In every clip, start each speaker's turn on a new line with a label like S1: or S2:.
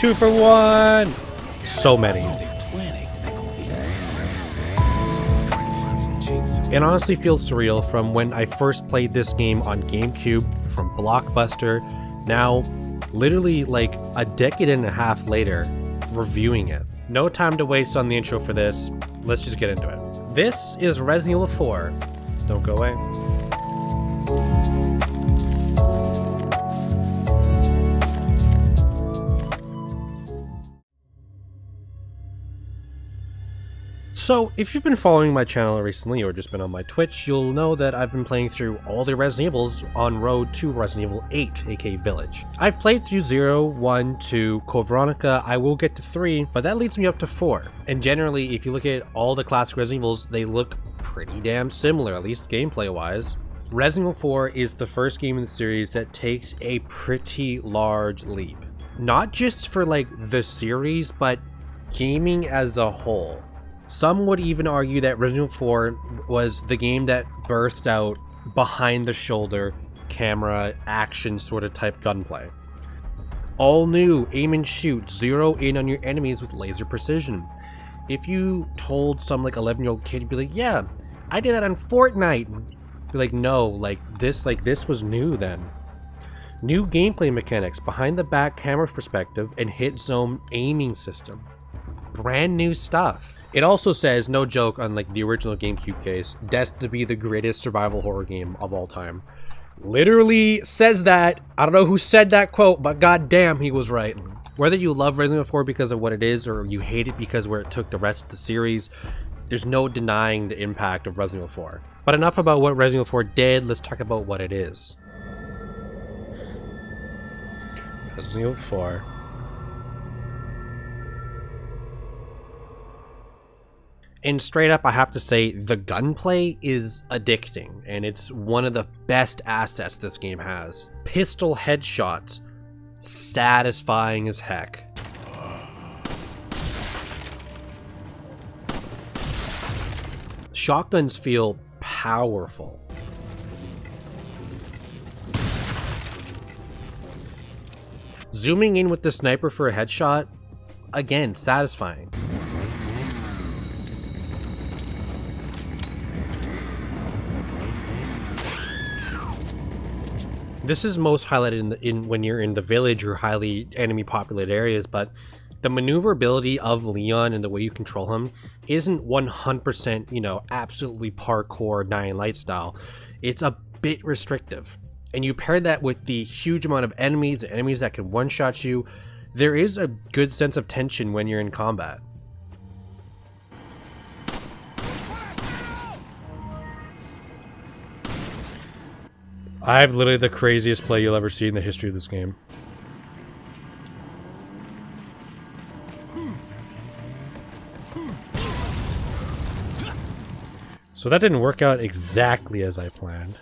S1: 2 for 1. So many. It honestly feels surreal from when I first played this game on GameCube from Blockbuster. Now, literally like a decade and a half later, reviewing it. No time to waste on the intro for this. Let's just get into it. This is Resident Evil 4. Don't go away. So, if you've been following my channel recently or just been on my Twitch, you'll know that I've been playing through all the Resident Evils on road to Resident Evil 8, aka Village. I've played through 0, 1, 2, Code Veronica, I will get to 3, but that leads me up to 4. And generally, if you look at all the classic Resident Evils, they look pretty damn similar, at least gameplay-wise. Resident Evil 4 is the first game in the series that takes a pretty large leap. Not just for like the series, but gaming as a whole. Some would even argue that Resident Evil 4 was the game that birthed out behind the shoulder camera action sort of type gunplay. All new, aim and shoot, zero in on your enemies with laser precision. If you told some like 11-year-old kid, you'd be like, yeah, I did that on Fortnite. Be like, no, this was new then. New gameplay mechanics, behind the back camera perspective and hit zone aiming system. Brand new stuff. It also says, no joke, on like the original GameCube case, destined to be the greatest survival horror game of all time. Literally says that. I don't know who said that quote, but goddamn, he was right. Whether you love Resident Evil 4 because of what it is, or you hate it because where it took the rest of the series, there's no denying the impact of Resident Evil 4. But enough about what Resident Evil 4 did, let's talk about what it is. Resident Evil 4. And straight up, I have to say, the gunplay is addicting, and it's one of the best assets this game has. Pistol headshots, satisfying as heck. Shotguns feel powerful. Zooming in with the sniper for a headshot, again, satisfying. This is most highlighted in when you're in the village or highly enemy populated areas, but the maneuverability of Leon and the way you control him isn't 100%, you know, absolutely parkour Dying Light style. It's a bit restrictive. And you pair that with the huge amount of enemies that can one-shot you, there is a good sense of tension when you're in combat. I have literally the craziest play you'll ever see in the history of this game. So that didn't work out exactly as I planned.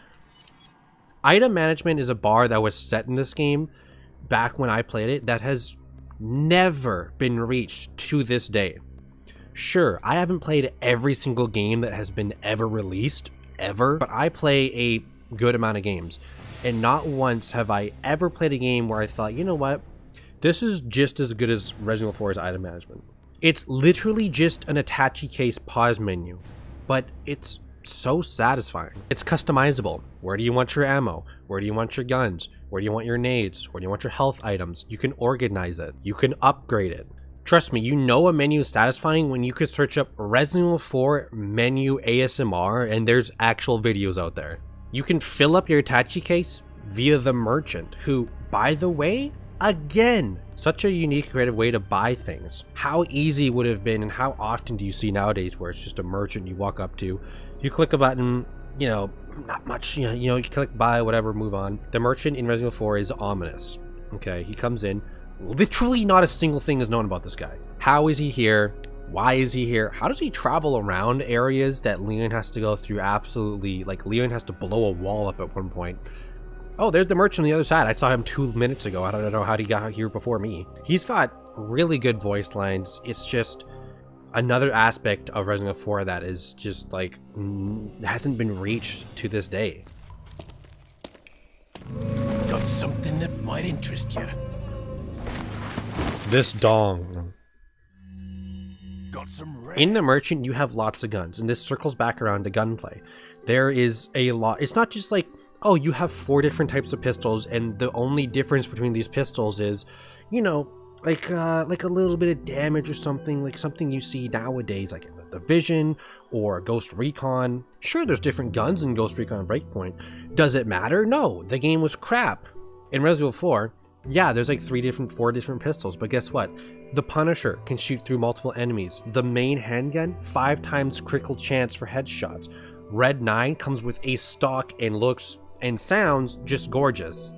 S1: Item management is a bar that was set in this game back when I played it that has never been reached to this day. Sure, I haven't played every single game that has been ever released, ever, but I play a good amount of games, and not once have I ever played a game where I thought, you know what, this is just as good as Resident Evil 4's item management. It's literally just an attache case pause menu, but it's so satisfying. It's customizable. Where do you want your ammo? Where do you want your guns? Where do you want your nades? Where do you want your health items? You can organize it. You can upgrade it. Trust me, you know a menu is satisfying when you could search up Resident Evil 4 menu ASMR and there's actual videos out there. You can fill up your attache case via the merchant, who, by the way, again, such a unique, creative way to buy things. How easy would it have been, and how often do you see nowadays where it's just a merchant you walk up to, you click a button, you know, not much, you know, you click buy, whatever, move on. The merchant in Resident Evil 4 is ominous. Okay, he comes in, literally not a single thing is known about this guy. How is he here? Why is he here? How does he travel around areas that Leon has to go through? Absolutely, like Leon has to blow a wall up at one point. Oh, there's the merchant on the other side. I saw him 2 minutes ago. I don't know how he got here before me. He's got really good voice lines. It's just another aspect of Resident Evil 4 that is just like hasn't been reached to this day.
S2: Got something that might interest you.
S1: This dong.
S2: Got some red.
S1: In the merchant, you have lots of guns, and this circles back around to gunplay. There is a lot. It's not just like, oh, you have 4 different types of pistols, and the only difference between these pistols is, you know, like a little bit of damage or something, like something you see nowadays, like the Vision or Ghost Recon. Sure, there's different guns in Ghost Recon Breakpoint. Does it matter? No, the game was crap. In Resident Evil 4, yeah, there's like 4 different pistols, but guess what? The Punisher can shoot through multiple enemies. The main handgun, 5 times critical chance for headshots. Red 9 comes with a stock and looks and sounds just gorgeous.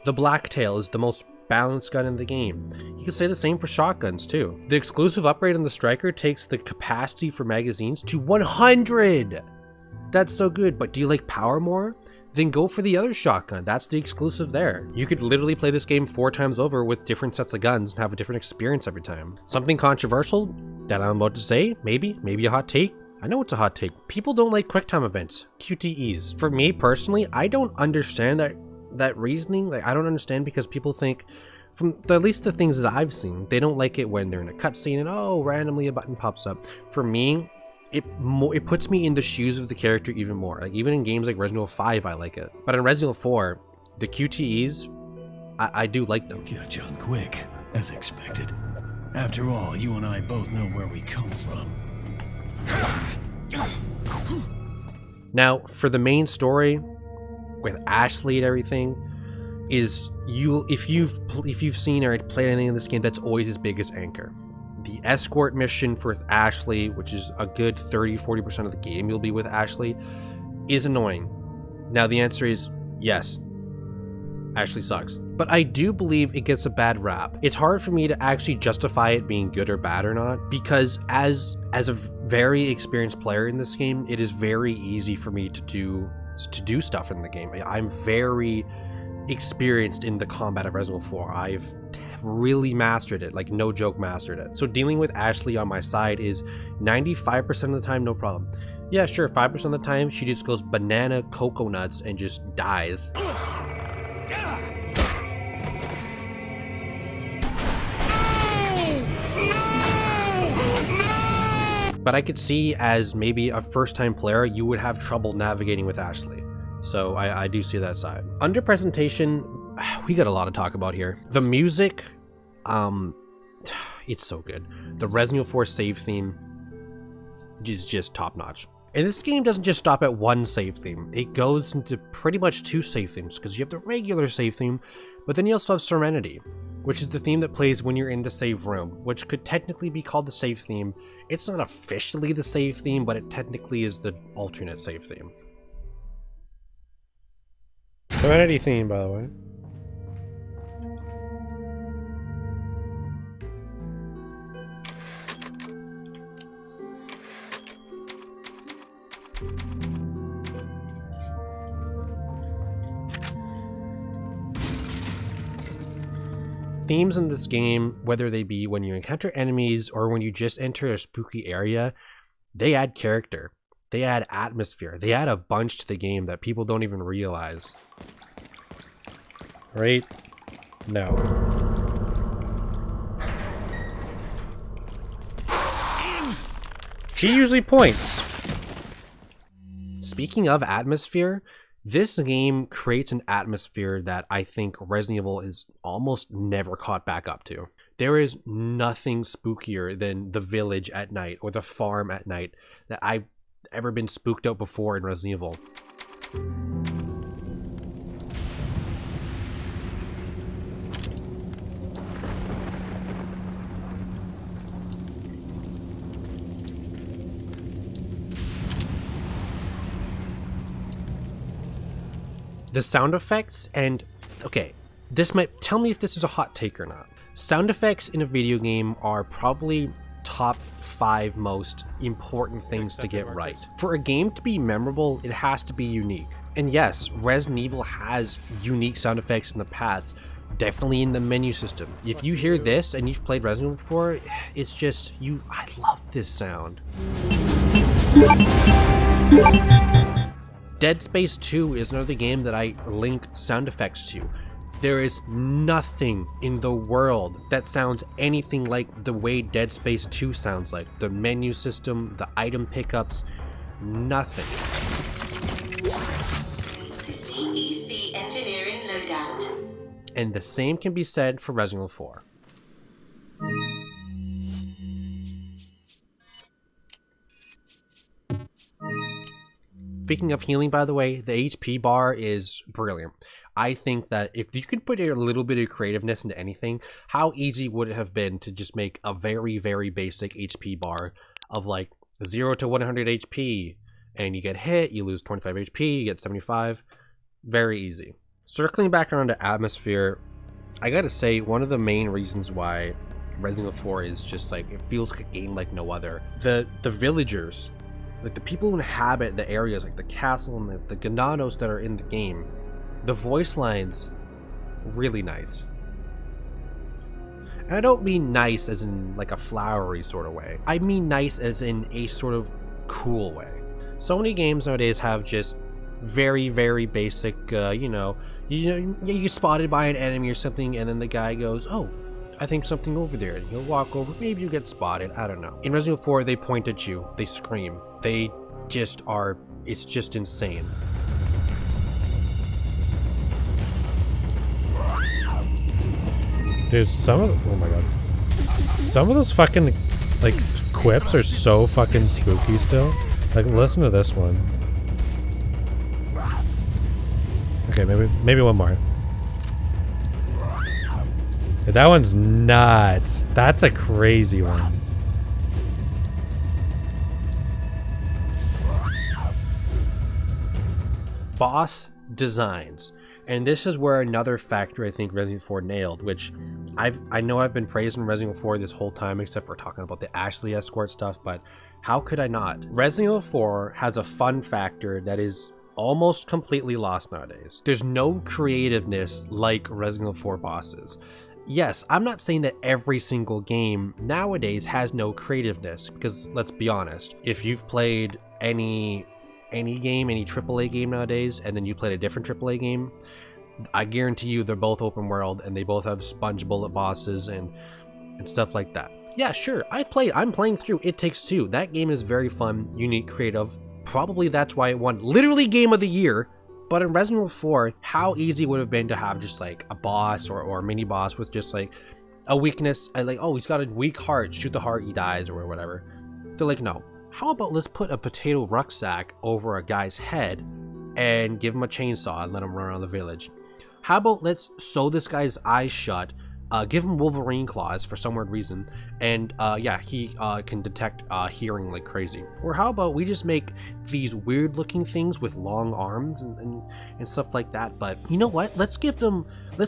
S1: The Blacktail is the most balanced gun in the game. You can say the same for shotguns too. The exclusive upgrade on the Striker takes the capacity for magazines to 100! That's so good, but do you like power more? Then go for the other shotgun. That's the exclusive there. You could literally play this game 4 times over with different sets of guns and have a different experience every time. Something controversial that I'm about to say, maybe a hot take. I know it's a hot take. People don't like QuickTime events, QTEs. For me personally, I don't understand that reasoning. Like, I don't understand, because people think, from at least the things that I've seen, they don't like it when they're in a cutscene and oh, randomly a button pops up. For me, it puts me in the shoes of the character even more. Like, even in games like Resident Evil 5, I like it. But in Resident Evil 4, the QTEs, I do like them.
S2: Got you on quick, as expected. After all, you and I both know where we come from.
S1: Now, for the main story, with Ashley and everything, is if you've seen or played anything in this game, that's always his biggest anchor. The escort mission for Ashley, which is a good 30-40% of the game you'll be with Ashley, is annoying. Now the answer is yes, Ashley sucks. But I do believe it gets a bad rap. It's hard for me to actually justify it being good or bad or not, because as a very experienced player in this game, it is very easy for me to do stuff in the game. I'm very experienced in the combat of Resident Evil 4. I've really mastered it, like no joke mastered it. So dealing with Ashley on my side is 95% of the time no problem. Yeah, sure, 5% of the time she just goes banana cocoa nuts and just dies. But I could see, as maybe a first-time player, you would have trouble navigating with Ashley. So I do see that side. Under presentation, we got a lot to talk about here. The music, it's so good. The Resident Evil 4 save theme is just top-notch. And this game doesn't just stop at one save theme. It goes into pretty much 2 save themes, because you have the regular save theme, but then you also have Serenity, which is the theme that plays when you're in the save room, which could technically be called the save theme. It's not officially the save theme, but it technically is the alternate save theme. Serenity theme, by the way. Themes in this game, whether they be when you encounter enemies or when you just enter a spooky area, they add character. They add atmosphere. They add a bunch to the game that people don't even realize. Right? No. She usually points. Speaking of atmosphere, this game creates an atmosphere that I think Resident Evil is almost never caught back up to. There is nothing spookier than the village at night or the farm at night that I've ever been spooked out before in Resident Evil. The sound effects, and okay, this might tell me if this is a hot take or not. Sound effects in a video game are probably top 5 most important things to get right. For a game to be memorable, it has to be unique. And yes, Resident Evil has unique sound effects in the past, definitely in the menu system. If you hear this and you've played Resident Evil before, it's just, I love this sound. Dead Space 2 is another game that I link sound effects to. There is nothing in the world that sounds anything like the way Dead Space 2 sounds like. The menu system, the item pickups, nothing.
S3: CEC engineering loadout.
S1: And the same can be said for Resident Evil 4. Speaking of healing, by the way, the HP bar is brilliant. I think that if you could put a little bit of creativeness into anything, how easy would it have been to just make a very, very basic HP bar of like 0 to 100 HP, and you get hit, you lose 25 HP, you get 75. Very easy. Circling back around to atmosphere, I gotta say, one of the main reasons why Resident Evil 4 is just like, it feels like a game like no other. The villagers, like the people who inhabit the areas, like the castle and the Ganados that are in the game, the voice lines, really nice. And I don't mean nice as in like a flowery sort of way. I mean nice as in a sort of cool way. So many games nowadays have just very, very basic, you get spotted by an enemy or something, and then the guy goes, oh, I think something over there, and he'll walk over, maybe you get spotted, I don't know. In Resident Evil 4, they point at you, they scream, they just are, it's just insane. Dude, oh my god. Some of those fucking, like, quips are so fucking spooky still. Like, listen to this one. Okay, maybe one more. That one's nuts. That's a crazy one. Boss designs. And this is where another factor I think Resident Evil 4 nailed, which I know I've been praising Resident Evil 4 this whole time, except for talking about the Ashley escort stuff, but how could I not? Resident Evil 4 has a fun factor that is almost completely lost nowadays. There's no creativeness like Resident Evil 4 bosses. Yes, I'm not saying that every single game nowadays has no creativeness, because let's be honest, if you've played any game, any AAA game nowadays, and then you played a different AAA game, I guarantee you they're both open world and they both have sponge bullet bosses and stuff like that. Yeah, sure, I'm playing through It Takes Two. That game is very fun, unique, creative. Probably that's why it won literally Game of the Year. But in Resident Evil 4, how easy would it have been to have just like a boss or a mini boss with just like a weakness, and like, oh, he's got a weak heart, shoot the heart, he dies, or whatever. They're like, no, how about let's put a potato rucksack over a guy's head and give him a chainsaw and let him run around the village? How about let's sew this guy's eyes shut, give him Wolverine claws for some weird reason, and yeah, he can detect hearing like crazy. Or how about we just make these weird looking things with long arms and stuff like that. But you know what, let's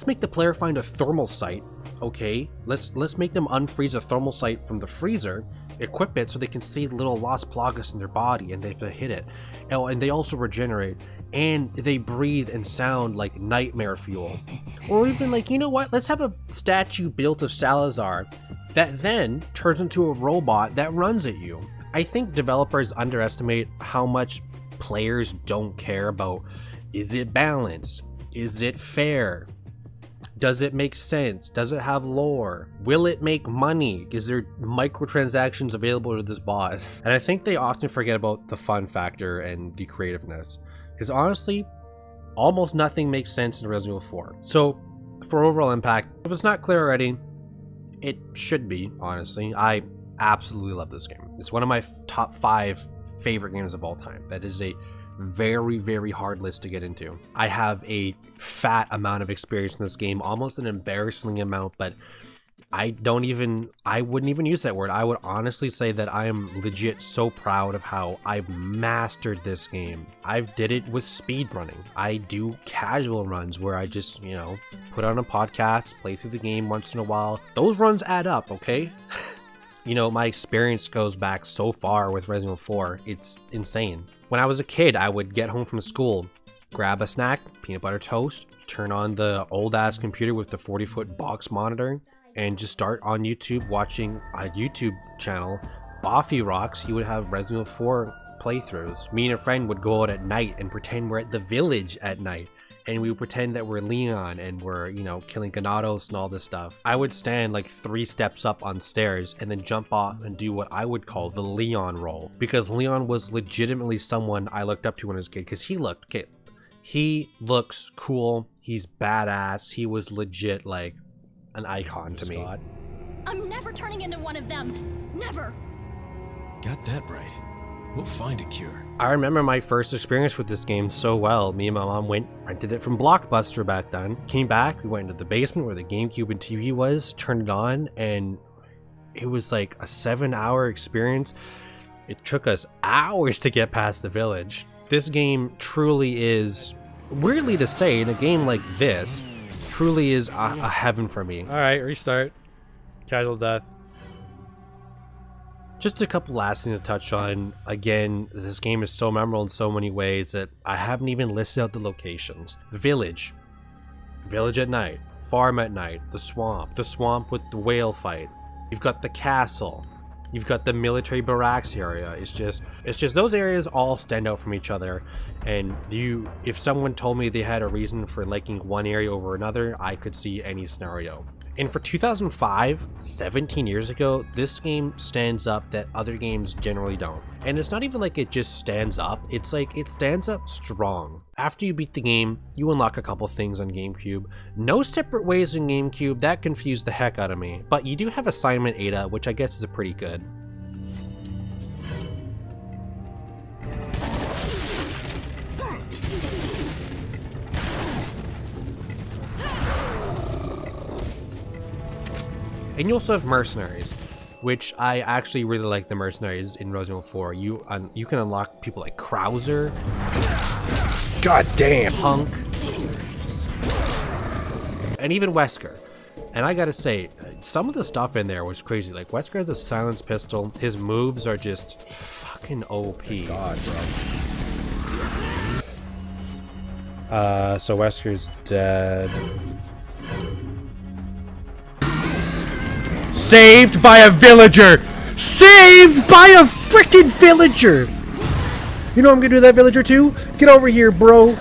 S1: make the player find a thermal sight. Okay, let's make them unfreeze a thermal sight from the freezer, equip it so they can see the little Las Plagas in their body and they hit it. Oh, and they also regenerate, and they breathe and sound like nightmare fuel. Or even like, you know what, let's have a statue built of Salazar that then turns into a robot that runs at you. I think developers underestimate how much players don't care about, is it balanced? Is it fair? Does it make sense? Does it have lore? Will it make money? Is there microtransactions available to this boss? And I think they often forget about the fun factor and the creativeness. Because honestly, almost nothing makes sense in Resident Evil 4. So, for overall impact, if it's not clear already, it should be, honestly. I absolutely love this game. It's one of my top 5 favorite games of all time. That is a very, very hard list to get into. I have a fat amount of experience in this game, almost an embarrassing amount, but I wouldn't even use that word. I would honestly say that I am legit so proud of how I've mastered this game. I've did it with speed running. I do casual runs where I just, put on a podcast, play through the game once in a while. Those runs add up, okay? My experience goes back so far with Resident Evil 4. It's insane. When I was a kid, I would get home from school, grab a snack, peanut butter toast, turn on the old ass computer with the 40-foot box monitor, and just start on YouTube watching a YouTube channel, Boffy Rocks. He would have Resident Evil 4 playthroughs. Me and a friend would go out at night and pretend we're at the village at night and we would pretend that we're Leon and we're, you know, killing Ganados and all this stuff. I would stand like 3 steps up on stairs and then jump off and do what I would call the Leon roll, because Leon was legitimately someone I looked up to when I was a kid, because he looks cool, he's badass, he was legit like an icon to me.
S4: I'm never turning into one of them. Never.
S2: Got that right. We'll find a cure.
S1: I remember my first experience with this game so well. Me and my mom rented it from Blockbuster back then. Came back, we went into the basement where the GameCube and TV was, turned it on, and it was like a 7-hour experience. It took us hours to get past the village. This game truly is, weirdly to say, in a game like this, truly is a heaven for me.
S5: Alright, restart. Casual death.
S1: Just a couple last things to touch on. Again, this game is so memorable in so many ways that I haven't even listed out the locations. The village. Village at night. Farm at night. The swamp with the whale fight. You've got the castle. You've got the military barracks area. It's just those areas all stand out from each other. And if someone told me they had a reason for liking one area over another, I could see any scenario. And for 2005, 17 years ago, this game stands up that other games generally don't. And it's not even like it just stands up, it's like it stands up strong. After you beat the game, you unlock a couple things on GameCube. No separate ways in GameCube, that confused the heck out of me. But you do have Assignment Ada, which I guess is pretty good. And you also have Mercenaries, which I actually really like the Mercenaries in Resident Evil 4. You can unlock people like Krauser, God damn, Punk, and even Wesker. And I gotta say, some of the stuff in there was crazy. Like Wesker has a silenced pistol. His moves are just fucking OP.
S5: God, bro. So Wesker's dead.
S1: Saved by a villager! Saved by a freaking villager! You know I'm gonna do that villager too? Get over here, bro!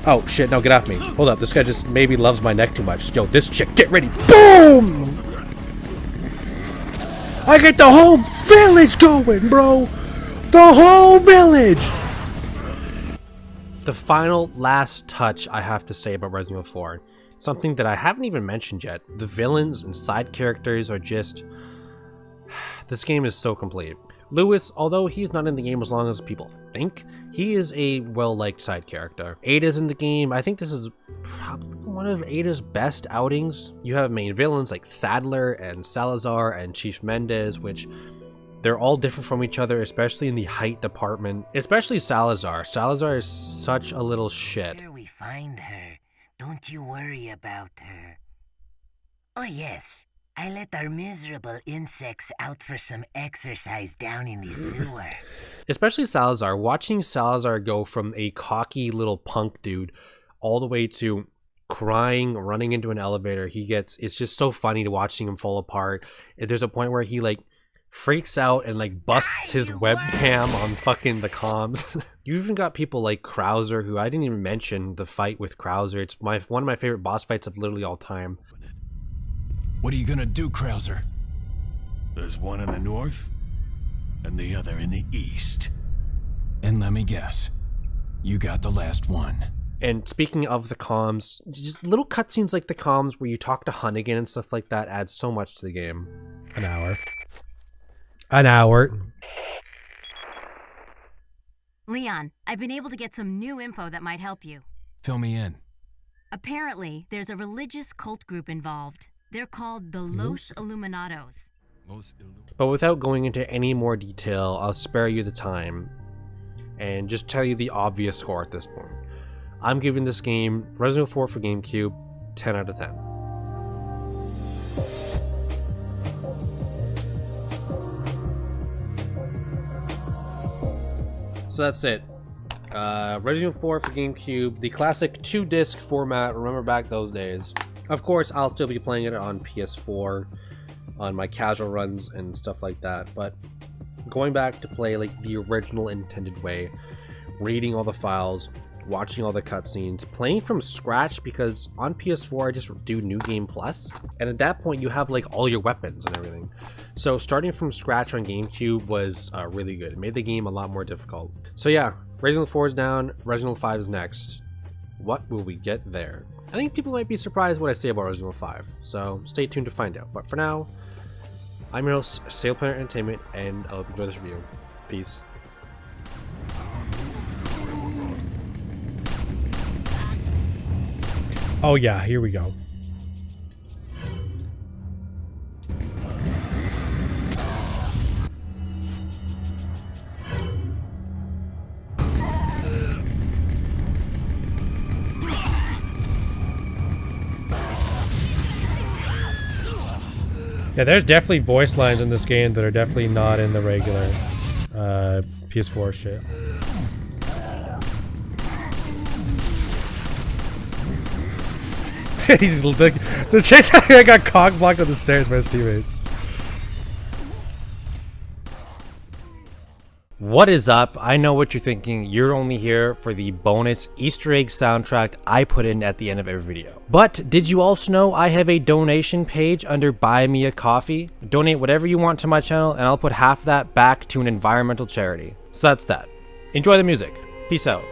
S1: Oh shit, no, get off me. Hold up, this guy just maybe loves my neck too much. Yo, this chick, get ready. Boom! I get the whole village going, bro! The whole village! The final last touch I have to say about Resident Evil 4. Something that I haven't even mentioned yet. The villains and side characters are just... This game is so complete. Lewis, although he's not in the game as long as people think, he is a well-liked side character. Ada's in the game. I think this is probably one of Ada's best outings. You have main villains like Sadler and Salazar and Chief Mendez, which they're all different from each other, especially in the height department. Especially Salazar. Salazar is such a little shit.
S6: After we find her, don't you worry about her. Oh yes, I let our miserable insects out for some exercise down in the sewer.
S1: Especially Salazar. Watching Salazar go from a cocky little punk dude all the way to crying, running into an elevator, it's just so funny to watching him fall apart. There's a point where he like freaks out and like busts his webcam on fucking the comms. You even got people like Krauser, who I didn't even mention the fight with Krauser. It's one of my favorite boss fights of literally all time.
S2: What are you gonna do, Krauser? There's one in the north, and the other in the east. And let me guess, you got the last one.
S1: And speaking of the comms, just little cutscenes like the comms where you talk to Hunnigan and stuff like that adds so much to the game.
S5: An hour.
S4: Leon, I've been able to get some new info that might help you.
S2: Fill me in.
S4: Apparently, there's a religious cult group involved. They're called the Los Illuminados.
S1: But without going into any more detail, I'll spare you the time and just tell you the obvious score at this point. I'm giving this game, Resident Evil 4 for GameCube, 10 out of 10. So that's it. Resident Evil 4 for GameCube, the classic 2-disc format. Remember back those days. Of course, I'll still be playing it on PS4, on my casual runs and stuff like that. But going back to play like the original intended way, reading all the files, watching all the cutscenes, playing from scratch, because on PS4 I just do New Game Plus, and at that point you have like all your weapons and everything. So starting from scratch on GameCube was really good. It made the game a lot more difficult. So yeah, Resident Evil 4 is down, Resident Evil 5 is next. What will we get there? I think people might be surprised what I say about Resident Evil 5, so stay tuned to find out. But for now, I'm your host, Sail Planet Entertainment, and I hope you enjoy this review. Peace.
S5: Oh yeah, here we go. Yeah, there's definitely voice lines in this game that are definitely not in the regular PS4 shit. He's the chick that got cock blocked on the stairs by his teammates.
S1: What is up? I know what you're thinking. You're only here for the bonus Easter egg soundtrack I put in at the end of every video. But did you also know I have a donation page under Buy Me a Coffee? Donate whatever you want to my channel and I'll put half that back to an environmental charity. So that's that. Enjoy the music. Peace out.